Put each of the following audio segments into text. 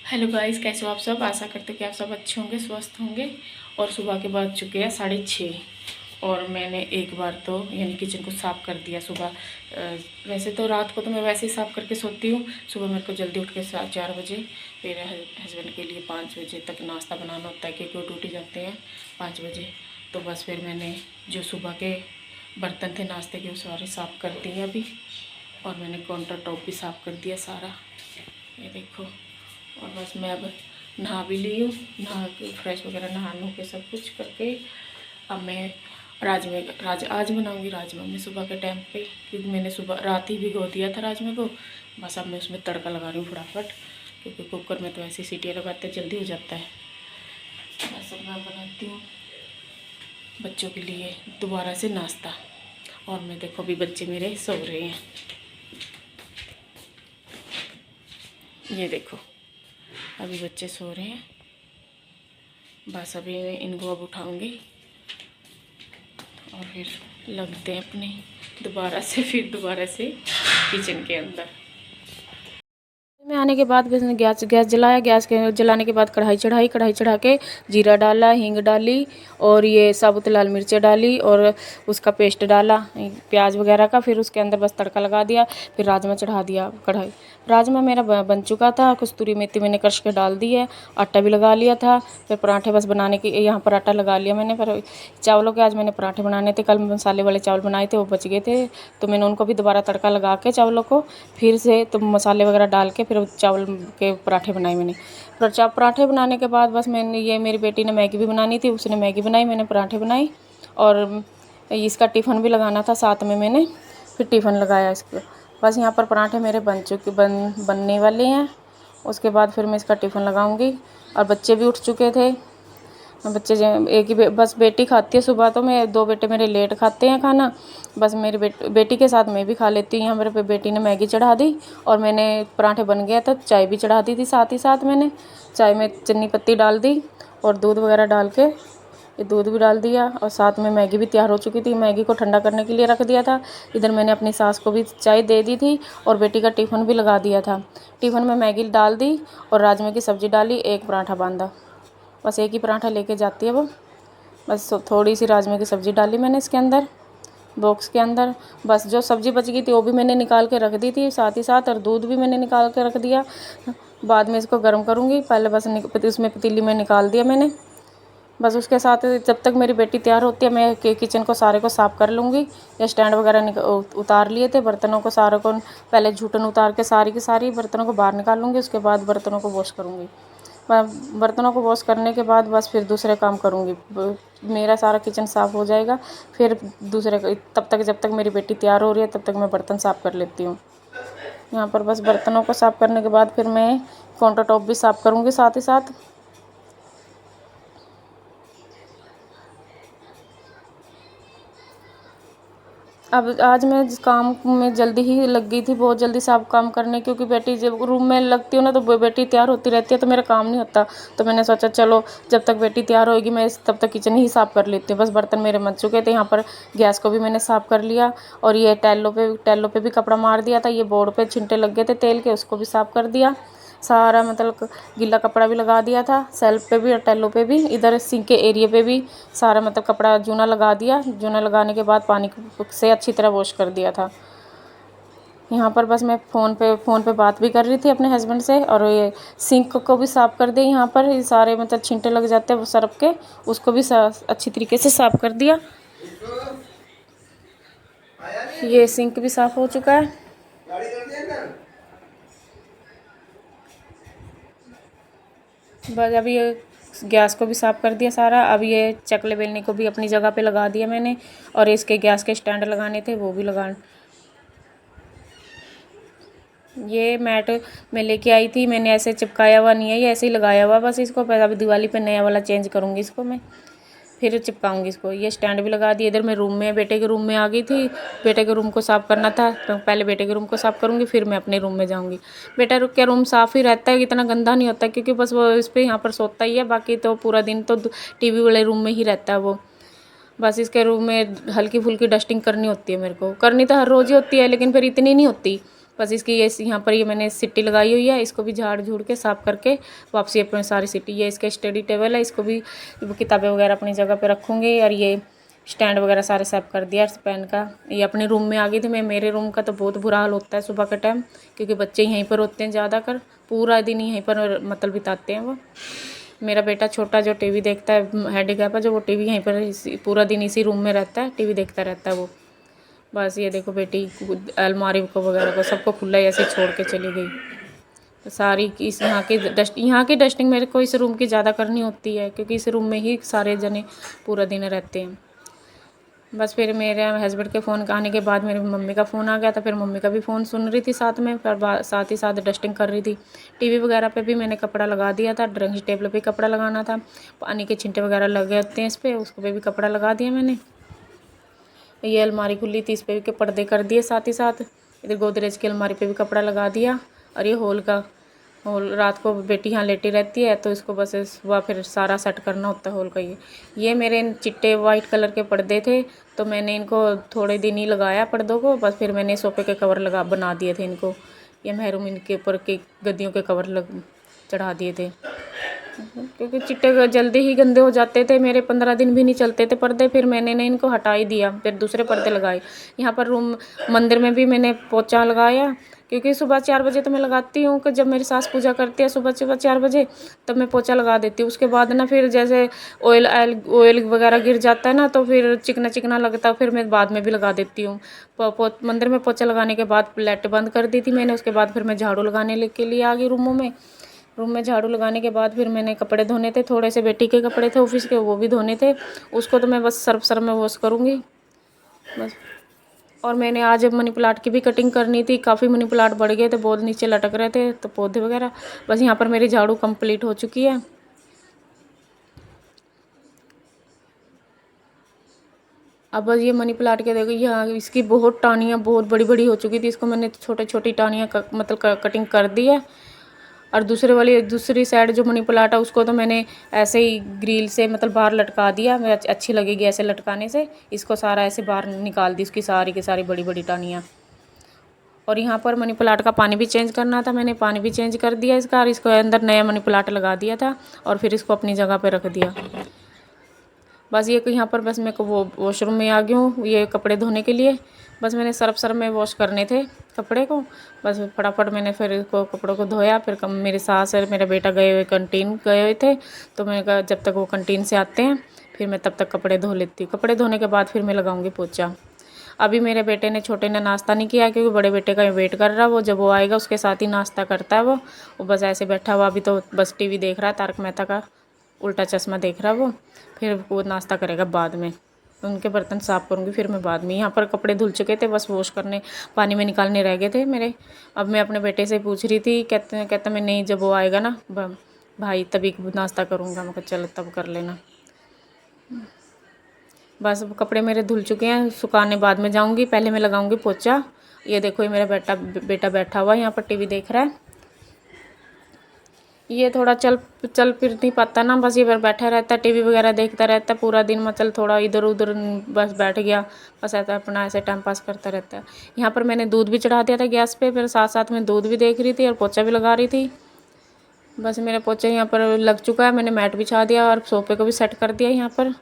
Hello guys, कैसे हो आप सब। आशा करते कि आप सब अच्छे होंगे, स्वस्थ होंगे। और सुबह के बाद चुके हैं 6:30 और मैंने एक बार तो यानी किचन को साफ़ कर दिया सुबह। वैसे तो रात को तो मैं वैसे ही साफ़ करके सोती हूँ। सुबह मेरे को जल्दी उठ के 4 बजे मेरे हस्बैंड के लिए 5 बजे तक नाश्ता बनाना होता है, क्योंकि वो ड्यूटी जाते हैं 5 बजे। तो बस फिर मैंने जो सुबह के बर्तन थे नाश्ते के वो सारे साफ़ कर दिए अभी। और मैंने काउंटर टॉप भी साफ़ कर दिया सारा, ये देखो। और बस मैं अब नहा भी ली हूँ, नहा के फ्रेश वगैरह नहा नु के सब कुछ करके अब मैं आज बनाऊँगी राजमा मैं सुबह के टाइम पे, क्योंकि मैंने सुबह रात ही भिगो दिया था राजमा को। बस अब मैं उसमें तड़का लगा रही हूँ फटाफट, क्योंकि कुकर में तो ऐसी सीटियाँ लगाते जल्दी हो जाता है। बस अब मैं बनाती हूँ बच्चों के लिए दोबारा से नाश्ता। और मैं देखो अभी बच्चे मेरे सो रहे हैं, ये देखो अभी बच्चे सो रहे हैं। बस अभी मैं इनको अब उठाऊंगी और फिर लगते हैं अपने दोबारा से किचन के अंदर। में आने के बाद मैंने गैस जलाया। गैस के जलाने के बाद कढ़ाई चढ़ा के जीरा डाला, हींग डाली और ये साबुत लाल मिर्चें डाली और उसका पेस्ट डाला प्याज वगैरह का। फिर उसके अंदर बस तड़का लगा दिया, फिर राजमा चढ़ा दिया कढ़ाई। राजमा मेरा बन चुका था। कस्तूरी मेथी मैंने क्रश के डाल दी है, आटा भी लगा लिया था। फिर पराठे बस बनाने के यहाँ पर आटा लगा लिया मैंने। पर चावलों के आज मैंने पराठे बनाने थे, कल मसाले वाले चावल बनाए थे वो बच गए थे, तो मैंने उनको भी दोबारा तड़का लगा के चावलों को फिर से तो मसाले वगैरह डाल के फिर चावल के पराठे बनाए मैंने। पराठे बनाने के बाद बस मैंने ये मेरी बेटी ने मैगी भी बनानी थी, उसने मैगी बनाई, मैंने पराठे बनाई और इसका टिफ़िन भी लगाना था साथ में। मैंने फिर टिफ़िन लगाया इसको। बस यहाँ पर पराठे मेरे बनने वाले हैं। उसके बाद फिर मैं इसका टिफ़िन लगाऊंगी। और बच्चे भी उठ चुके थे। बच्चे एक ही बस बेटी खाती है सुबह, तो मैं 2 बेटे मेरे लेट खाते हैं खाना। बस मेरी बेटी के साथ मैं भी खा लेती हूँ। यहाँ मेरे बेटी ने मैगी चढ़ा दी और मैंने पराठे बन गया तो चाय भी चढ़ा दी थी साथ ही साथ। मैंने चाय में चीनी पत्ती डाल दी और दूध वगैरह डाल के ये दूध भी डाल दिया और साथ में मैगी भी तैयार हो चुकी थी। मैगी को ठंडा करने के लिए रख दिया था। इधर मैंने अपनी सास को भी चाय दे दी थी और बेटी का टिफ़िन भी लगा दिया था। टिफ़िन में मैगी डाल दी और राजमे की सब्ज़ी डाली, एक पराठा बांधा। बस एक ही पराठा लेके जाती है वो। बस थोड़ी सी राजमे की सब्ज़ी डाली मैंने इसके अंदर बॉक्स के अंदर। बस जो सब्ज़ी बच गई थी वो भी मैंने निकाल के रख दी थी साथ ही साथ, और दूध भी मैंने निकाल के रख दिया। बाद में इसको गर्म करूँगी, पहले बस उसमें पतीली में निकाल दिया मैंने। बस उसके साथ जब तक मेरी बेटी तैयार होती है मैं किचन को सारे को साफ़ कर लूँगी। या स्टैंड वगैरह उतार लिए थे बर्तनों को सारों को, पहले झूठन उतार के सारी की सारी बर्तनों को बाहर निकाल लूँगी। उसके बाद बर्तनों को वॉश करूँगी। बर्तनों को वॉश करने के बाद बस फिर दूसरे काम करूँगी। मेरा सारा किचन साफ़ हो जाएगा। फिर दूसरे तब तक जब तक मेरी बेटी तैयार हो रही है तब तक मैं बर्तन साफ़ कर लेती हूँ। यहाँ पर बस बर्तनों को साफ़ करने के बाद फिर मैं काउंटर टॉप भी साफ़ करूँगी साथ ही साथ। अब आज मैं जिस काम में जल्दी ही लग गई थी, बहुत जल्दी सब काम करने, क्योंकि बेटी जब रूम में लगती हूँ ना तो बेटी तैयार होती रहती है तो मेरा काम नहीं होता। तो मैंने सोचा चलो जब तक बेटी तैयार होएगी मैं तब तक किचन ही साफ़ कर लेती हूँ। बस बर्तन मेरे बच चुके थे। यहाँ पर गैस को भी मैंने साफ़ कर लिया और ये टैलों पे भी कपड़ा मार दिया था। ये बोर्ड पे छिंटे लग गए थे तेल के, उसको भी साफ़ कर दिया सारा। मतलब गीला कपड़ा भी लगा दिया था सेल्फ पे भी और टैलों पे भी। इधर सिंक के एरिया पे भी सारा मतलब कपड़ा जूना लगा दिया। जूना लगाने के बाद पानी से अच्छी तरह वॉश कर दिया था। यहाँ पर बस मैं फ़ोन पे बात भी कर रही थी अपने हस्बैंड से। और ये सिंक को भी साफ़ कर दिया। यहाँ पर ये सारे मतलब छिंटे लग जाते हैं वो सर्फ के, उसको भी अच्छी तरीके से साफ़ कर दिया। ये सिंक भी साफ़ हो चुका है। बस अभी ये गैस को भी साफ़ कर दिया सारा। अब ये चकले बेलने को भी अपनी जगह पे लगा दिया मैंने, और इसके गैस के स्टैंड लगाने थे वो भी लगा। ये मैट मैं लेके आई थी, मैंने ऐसे चिपकाया हुआ नहीं है, ये ऐसे ही लगाया हुआ बस इसको। पर अभी दिवाली पे नया वाला चेंज करूँगी इसको मैं, फिर चिपकाऊंगी इसको। ये स्टैंड भी लगा दिया। इधर मैं रूम में बेटे के रूम में आ गई थी। बेटे के रूम को साफ़ करना था तो पहले बेटे के रूम को साफ़ करूँगी, फिर मैं अपने रूम में जाऊँगी। बेटा रुक के रूम साफ़ ही रहता है, इतना गंदा नहीं होता, क्योंकि बस वो इस पर यहाँ पर सोता ही है। बाकी तो पूरा दिन तो टीवी वाले रूम में ही रहता है वो। बस इसके रूम में हल्की फुल्की डस्टिंग करनी होती है मेरे को। करनी तो हर रोज़ ही होती है लेकिन फिर इतनी नहीं होती। बस इसकी ये यहाँ पर ये मैंने सिट्टी लगाई हुई है, इसको भी झाड़ झूड़ के साफ़ करके वापसी अपने सारी सिट्टी। ये इसका स्टडी टेबल है, इसको भी किताबें वगैरह अपनी जगह पे रखूँगी। और ये स्टैंड वगैरह सारे साफ कर दिया पेन का। ये अपने रूम में आ गई थी मैं। मेरे रूम का तो बहुत बुरा हाल होता है सुबह के टाइम, क्योंकि बच्चे यहीं पर होते हैं ज़्यादातर, पूरा दिन यहीं पर मतलब बिताते हैं वो। मेरा बेटा छोटा जो टीवी देखता है, हैंडीकैप है जो, वो टीवी यहीं पर पूरा दिन इसी रूम में रहता है, टीवी देखता रहता है वो। बस ये देखो बेटी अलमारी को वगैरह को सबको खुला ही ऐसे छोड़ के चली गई। तो सारी इस यहाँ की डस्टिंग मेरे को इस रूम की ज़्यादा करनी होती है, क्योंकि इस रूम में ही सारे जने पूरा दिन रहते हैं। बस फिर मेरे हस्बैंड के फ़ोन आने के बाद मेरी मम्मी का फ़ोन आ गया था। फिर मम्मी का भी फ़ोन सुन रही थी साथ में, फिर साथ ही साथ डस्टिंग कर रही थी। टीवी वगैरह पे भी मैंने कपड़ा लगा दिया था, ड्रेसिंग टेबल पे कपड़ा लगाना था, पानी के छिंटे वगैरह लगे होते हैं इस पर, उसको पे भी कपड़ा लगा दिया मैंने। ये अलमारी खुली थी, इस पर भी पर्दे कर दिए साथ ही साथ। इधर गोदरेज की अलमारी पे भी कपड़ा लगा दिया। और ये हॉल रात को बेटी यहाँ लेटी रहती है, तो इसको बस सुबह फिर सारा सेट करना होता है हॉल का। ये मेरे चिट्टे वाइट कलर के पर्दे थे, तो मैंने इनको थोड़े दिन ही लगाया पर्दों को, बस फिर मैंने सोफे के कवर बना दिए थे इनको। ये महरूम इनके ऊपर के गद्दियों के कवर चढ़ा दिए थे, क्योंकि चिट्टे जल्दी ही गंदे हो जाते थे। मेरे 15 दिन भी नहीं चलते थे पर्दे, फिर मैंने इनको हटा ही दिया, फिर दूसरे पर्दे लगाए। यहाँ पर मंदिर में भी मैंने पोछा लगाया, क्योंकि सुबह 4 बजे तो मैं लगाती हूँ कि जब मेरी सास पूजा करती है सुबह 4 बजे, तब मैं पोछा लगा देती हूँ। उसके बाद ना फिर जैसे ऑयल वगैरह गिर जाता है ना, तो फिर चिकना चिकना लगता है, फिर मैं बाद में भी लगा देती हूँ। मंदिर में पोछा लगाने के बाद लाइट बंद कर दी थी मैंने। उसके बाद फिर मैं झाड़ू लगाने के लिए आ गई रूम में झाड़ू लगाने के बाद फिर मैंने कपड़े धोने थे, थोड़े से बेटी के कपड़े थे ऑफिस के, वो भी धोने थे। उसको तो मैं बस सर्फ में वॉश करूँगी बस। और मैंने आज मनी प्लांट की भी कटिंग करनी थी, काफ़ी मनी प्लांट बढ़ गए थे, बहुत नीचे लटक रहे थे तो पौधे वगैरह। बस यहाँ पर मेरी झाड़ू कंप्लीट हो चुकी है। अब बस ये मनी प्लांट के देखो, यहाँ इसकी बहुत टाहनियाँ बहुत बड़ी बड़ी हो चुकी थी, इसको मैंने छोटे छोटी टाहनियाँ मतलब कटिंग कर दी है। और दूसरी साइड जो मनी प्लांट है उसको तो मैंने ऐसे ही ग्रिल से मतलब बाहर लटका दिया, मैं अच्छी लगेगी ऐसे लटकाने से। इसको सारा ऐसे बाहर निकाल दी, उसकी सारी की सारी बड़ी बड़ी टाहनियाँ। और यहाँ पर मनी प्लांट का पानी भी चेंज करना था, मैंने पानी भी चेंज कर दिया इसका, और इसको अंदर नया मनी प्लांट लगा दिया था और फिर इसको अपनी जगह पर रख दिया। बस ये यहाँ पर बस मेरे को वो वॉशरूम में आ गई हूँ ये कपड़े धोने के लिए। बस मैंने सर्फ में वॉश करने थे कपड़े को, बस फटाफट मैंने फिर इसको कपड़ों को धोया। फिर मेरी सास और मेरा बेटा कैंटीन गए हुए थे, तो मैंने कहा जब तक वो कैंटीन से आते हैं फिर मैं तब तक कपड़े धो लेती हूँ। कपड़े धोने के बाद फिर मैं लगाऊंगी पोछा। अभी मेरे बेटे ने छोटे ने नाश्ता नहीं किया, क्योंकि बड़े बेटे का वेट कर रहा है वो, जब वो आएगा उसके साथ ही नाश्ता करता है वो बस ऐसे बैठा हुआ अभी तो बस टीवी देख रहा है, तारक मेहता का उल्टा चश्मा देख रहा है वो। फिर वो नाश्ता करेगा बाद में, उनके बर्तन साफ़ करूँगी फिर मैं बाद में। यहाँ पर कपड़े धुल चुके थे, बस वॉश करने पानी में निकालने रह गए थे मेरे। अब मैं अपने बेटे से पूछ रही थी, कहता मैं नहीं, जब वो आएगा ना भाई तभी नाश्ता करूँगा। मैं कहा चलो तब कर लेना। बस कपड़े मेरे धुल चुके हैं, सुखाने बाद में जाऊँगी, पहले मैं लगाऊँगी पोछा। ये देखो ये मेरा बेटा बैठा हुआ यहाँ पर टीवी देख रहा है। ये थोड़ा चल फिर नहीं पाता ना, बस ये बैठा रहता है टीवी वगैरह देखता रहता है पूरा दिन, मतलब थोड़ा इधर उधर बस बैठ गया, बस ऐसा अपना ऐसे टाइम पास करता रहता है। यहाँ पर मैंने दूध भी चढ़ा दिया था गैस पे, फिर साथ साथ में दूध भी देख रही थी और पोछा भी लगा रही थी। बस मेरा पोछा यहाँ पर लग चुका है, मैंने मैट बिछा दिया और सोफे को भी सेट कर दिया यहाँ पर।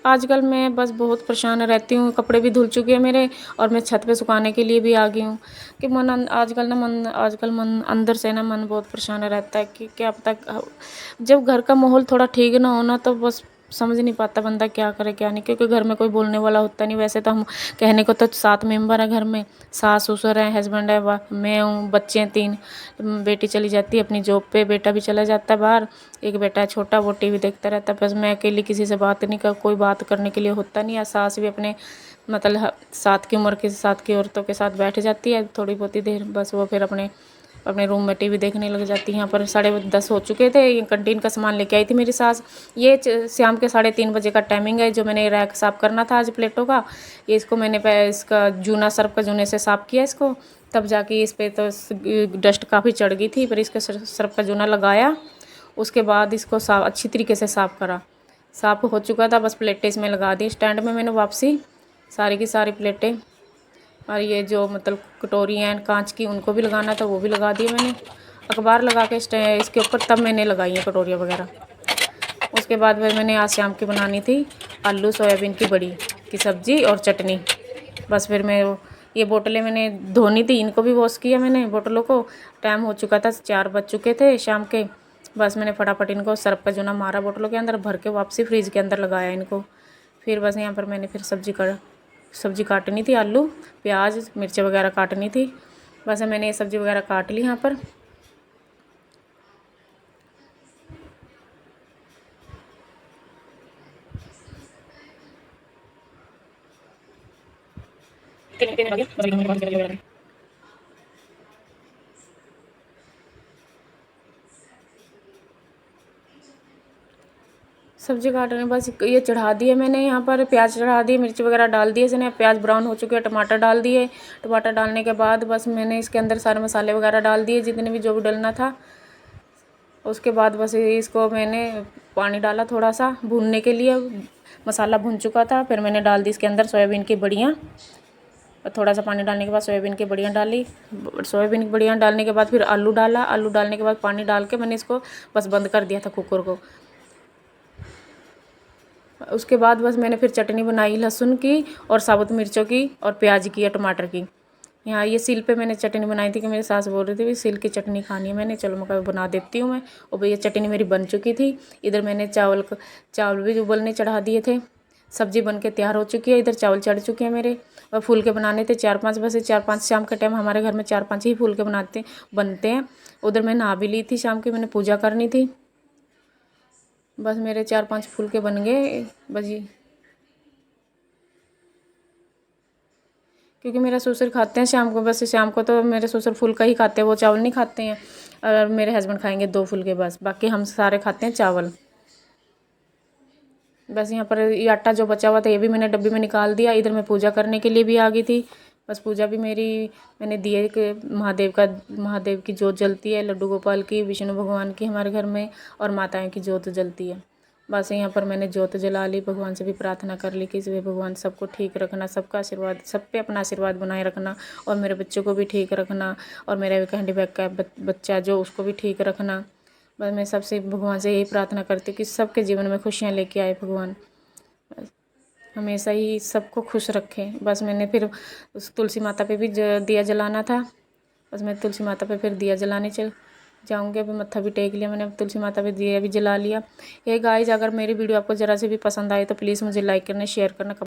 आजकल मैं बस बहुत परेशान रहती हूँ, कपड़े भी धुल चुके हैं मेरे और मैं छत पे सुखाने के लिए भी आ गई हूँ कि आजकल मन अंदर से ना मन बहुत परेशान रहता है कि क्या पता, जब घर का माहौल थोड़ा ठीक ना हो ना, तो बस समझ नहीं पाता बंदा क्या करे क्या नहीं, क्योंकि घर में कोई बोलने वाला होता नहीं। वैसे तो हम कहने को तो 7 मेंबर है घर में, सास ससुर है, हस्बैंड है, मैं हूँ, बच्चे हैं 3, बेटी चली जाती है अपनी जॉब पे, बेटा भी चला जाता है बाहर, एक बेटा है छोटा वो टीवी देखता रहता है। बस मैं अकेली, किसी से बात नहीं कर, कोई बात करने के लिए होता नहीं है। सास भी अपने मतलब साथ की उम्र के साथ की औरतों के साथ बैठ जाती है थोड़ी बहुत ही देर, बस वो फिर अपने रूम में टीवी देखने लग जाती है। यहाँ पर 10:30 हो चुके थे, ये कैंटीन का सामान लेके आई थी मेरी सास। ये शाम के 3:30 बजे का टाइमिंग है, जो मैंने रैक साफ़ करना था आज प्लेटों का। ये इसको मैंने इसका जूना सर्फ का जूने से साफ़ किया इसको, तब जाके इस पर तो डस्ट काफ़ी चढ़ गई थी, पर इसका सर्फ का जूना लगाया, उसके बाद इसको अच्छी तरीके से साफ़ करा। साफ़ हो चुका था, बस प्लेटें इसमें लगा दी स्टैंड में मैंने वापसी, सारी की सारी प्लेटें। और ये जो मतलब कटोरी हैं कांच की, उनको भी लगाना था, वो भी लगा दिए मैंने। अखबार लगा के इसके ऊपर तब मैंने लगाई हैं कटोरियाँ वगैरह। उसके बाद फिर मैंने आज शाम की बनानी थी आलू सोयाबीन की बड़ी की सब्ज़ी और चटनी। बस फिर मैं ये बोतलें मैंने धोनी थी, इनको भी वॉश किया मैंने बोतलों को। टाइम हो चुका था, 4 बज चुके थे शाम के। बस मैंने फटाफट इनको सर्फ का जूना मारा बोतलों के अंदर, भर के वापसी फ्रिज के अंदर लगाया इनको। फिर बस यहाँ पर मैंने फिर सब्ज़ी काटनी थी, आलू प्याज मिर्च वगैरह काटनी थी। बस मैंने ये सब्ज़ी वगैरह काट ली यहाँ पर। सब्ज़ी काटने बस ये चढ़ा दिए मैंने, यहाँ पर प्याज चढ़ा दिए, मिर्च वगैरह डाल दिए इसने। प्याज ब्राउन हो चुके हैं, टमाटर डाल दिए। टमाटर डालने के बाद बस मैंने इसके अंदर सारे मसाले वगैरह डाल दिए, जितने भी जो भी डलना था। उसके बाद बस इसको मैंने पानी डाला थोड़ा सा भूनने के लिए। मसाला भून चुका था, फिर मैंने डाल दी इसके अंदर सोयाबीन की बड़ियाँ। और थोड़ा सा पानी डालने के बाद सोयाबीन की बड़ियाँ डाली। सोयाबीन की बड़ियाँ डालने के बाद फिर आलू डाला। आलू डालने के बाद पानी डाल के मैंने इसको बस बंद कर दिया था कुकर को। उसके बाद बस मैंने फिर चटनी बनाई लहसुन की और साबुत मिर्चों की और प्याज की या टमाटर की। यहाँ ये सिल पे मैंने चटनी बनाई थी कि मेरी सास बोल रही थी सिल की चटनी खानी है, मैंने चलो मैं बना देती हूँ मैं। और भैया चटनी मेरी बन चुकी थी। इधर मैंने चावल भी उबलने चढ़ा दिए थे। सब्ज़ी बन के तैयार हो चुकी है, इधर चावल चढ़ चुके हैं मेरे। और फूल के बनाने थे 4-5 बजे, 4-5 शाम के टाइम हमारे घर में 4-5 ही फूल के बनते हैं। उधर मैं नहा भी ली थी, शाम की मैंने पूजा करनी थी। बस मेरे 4-5 फूल के बन गए बस ये, क्योंकि मेरे ससुर खाते हैं शाम को। बस शाम को तो मेरे ससुर फूल का ही खाते हैं, वो चावल नहीं खाते हैं। और मेरे हस्बैंड खाएंगे 2 फूल के, बस बाकी हम सारे खाते हैं चावल। बस यहाँ पर ये आटा जो बचा हुआ था ये भी मैंने डब्बी में निकाल दिया। इधर मैं पूजा करने के लिए भी आ गई थी। बस पूजा भी मेरी मैंने दिए कि महादेव की जोत जलती है, लड्डू गोपाल की, विष्णु भगवान की हमारे घर में, और माताएं की जोत जलती है। बस यहाँ पर मैंने जोत जला ली, भगवान से भी प्रार्थना कर ली कि वे भगवान सबको ठीक रखना, सबका आशीर्वाद, सब पे अपना आशीर्वाद बनाए रखना, और मेरे बच्चों को भी ठीक रखना, और मेरा एक हैंडीकैप का बच्चा जो उसको भी ठीक रखना। बस मैं सबसे भगवान से यही प्रार्थना करती हूँ कि सबके जीवन में खुशियाँ लेके आए भगवान, बस हमेशा ही सबको खुश रखें। बस मैंने फिर उस तुलसी माता पे भी दिया जलाना था। बस मैं तुलसी माता पे फिर दिया जलाने जाऊँगी। अभी मत्था भी टेक लिया मैंने, अब तुलसी माता पे दिया भी जला लिया। ये गाइस, अगर मेरी वीडियो आपको ज़रा से भी पसंद आए तो प्लीज़ मुझे लाइक करना, शेयर करना।